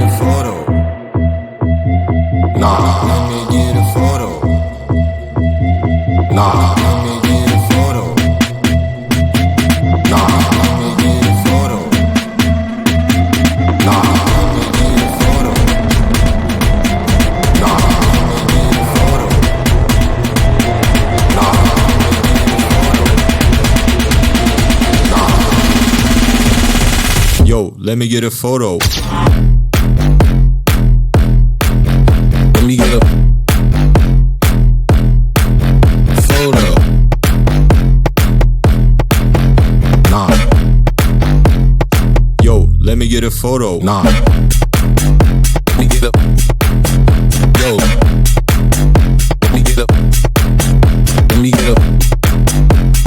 a photo. Nah, let me get a photo. Nah, let me get a photo. Nah, let me get a photo. Nah, let me get a photo. Nah, let me get a photo. Nah, let me get a photo. Nah. Yo, let me get a photo. Let me get a photo. Nah. Yo, let me get a photo. Nah. Let me get a. Yo. Let me get a. Let me get a.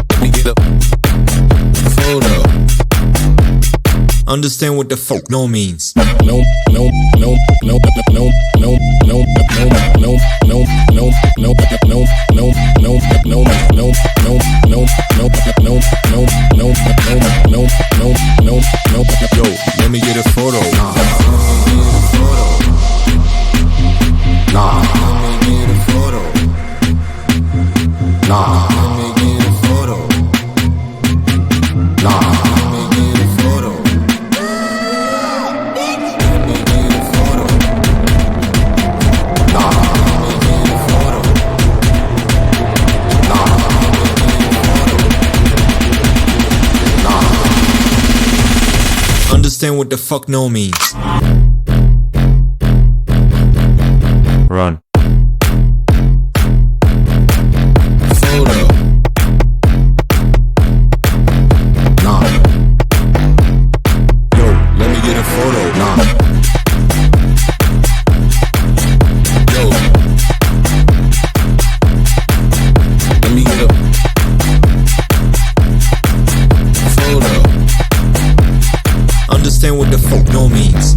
Let me get a photo. Understand what the fuck no means. No, no, no, no, no, no, no, no, no, no, no, no, no, no, no, no, no, no, no, no. Yo, let me get a photo. Nah, let me get a photo. Nah, let me get a photo. Nah, let me get a photo. Let me get a photo. Nah, let me get a photo. Nah, let me get a photo. Nah. Understand what the fuck no means. Run. Photo. Nah. Yo, let me get a photo. Nah. Yo. Let me get a photo. Understand what the fuck no means.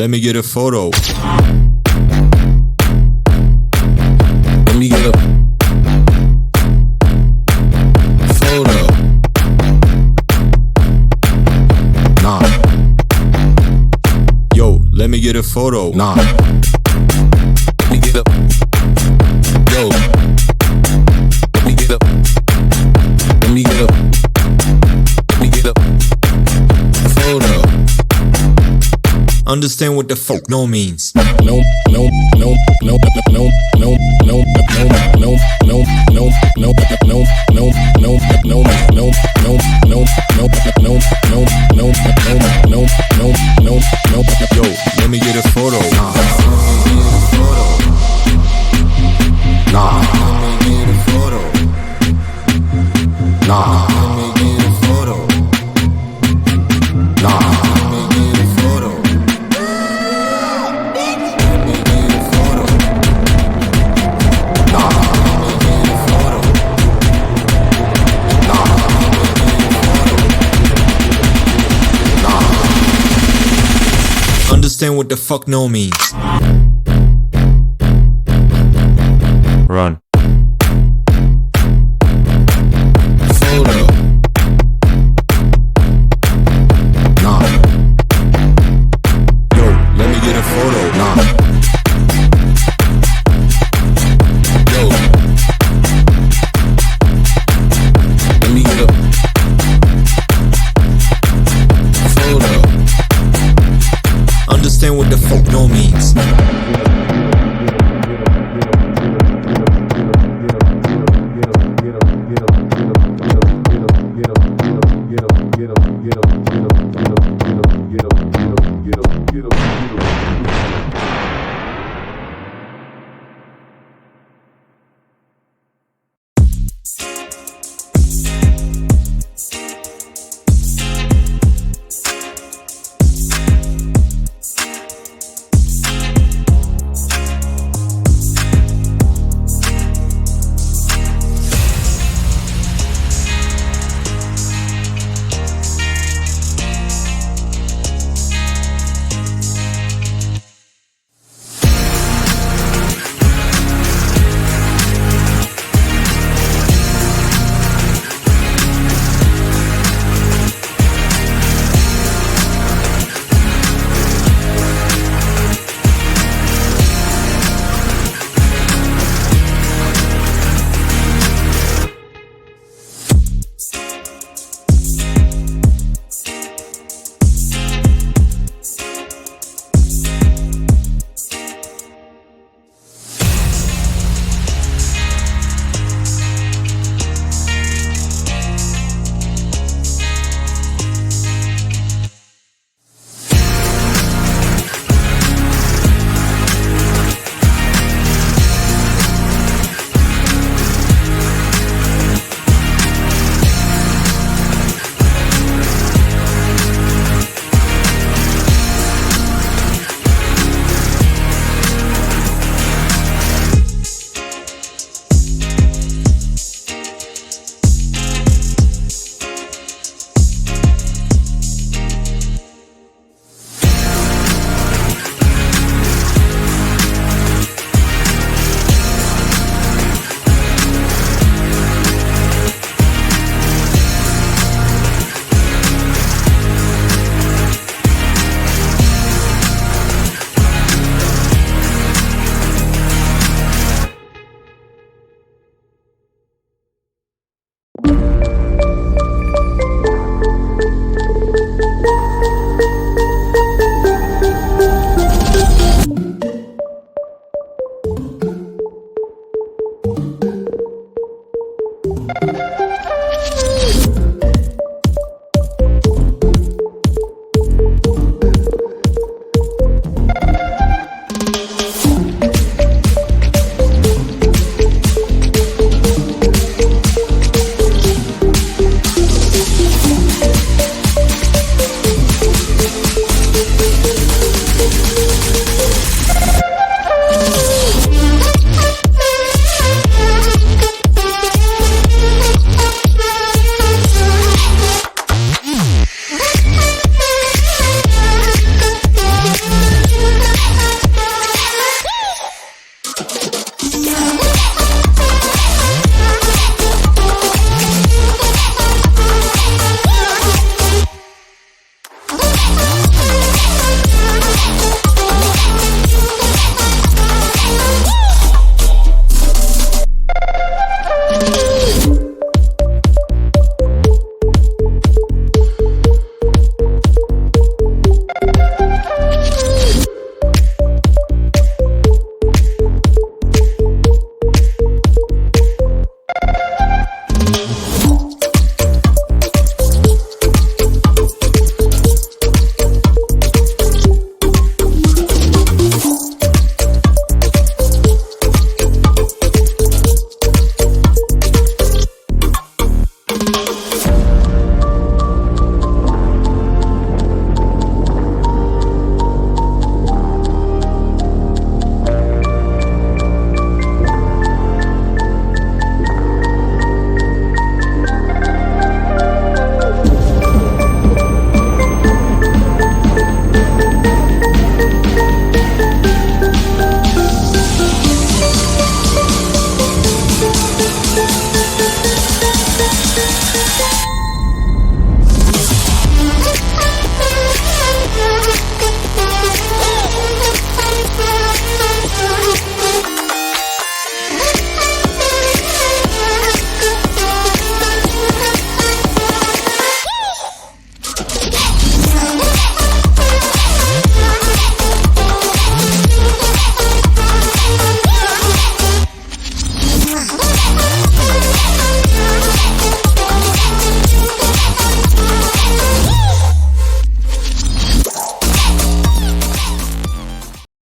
let me get a photo. Let me get a photo. Nah. Yo, let me get a photo. Nah. Let me get a. Yo. Let me get a. Let me get a. Let me get a photo. Understand what the fuck no means. No, no, no, no, no, no, no, no, no, no, no, no, no, no, no, no, no, no, no, no. Yo, let me get a photo. Nah. Let me get a photo. Nah. Let me get a photo. Nah. Let me get a photo. Let me get a photo. Nah. Let me get a photo. Nah. Nah. Understand what the fuck no means. Run. Photo. Nah. Yo, let me get a photo. Nah. Yo. Let me get a photo. Understand what the fuck no means. Get up.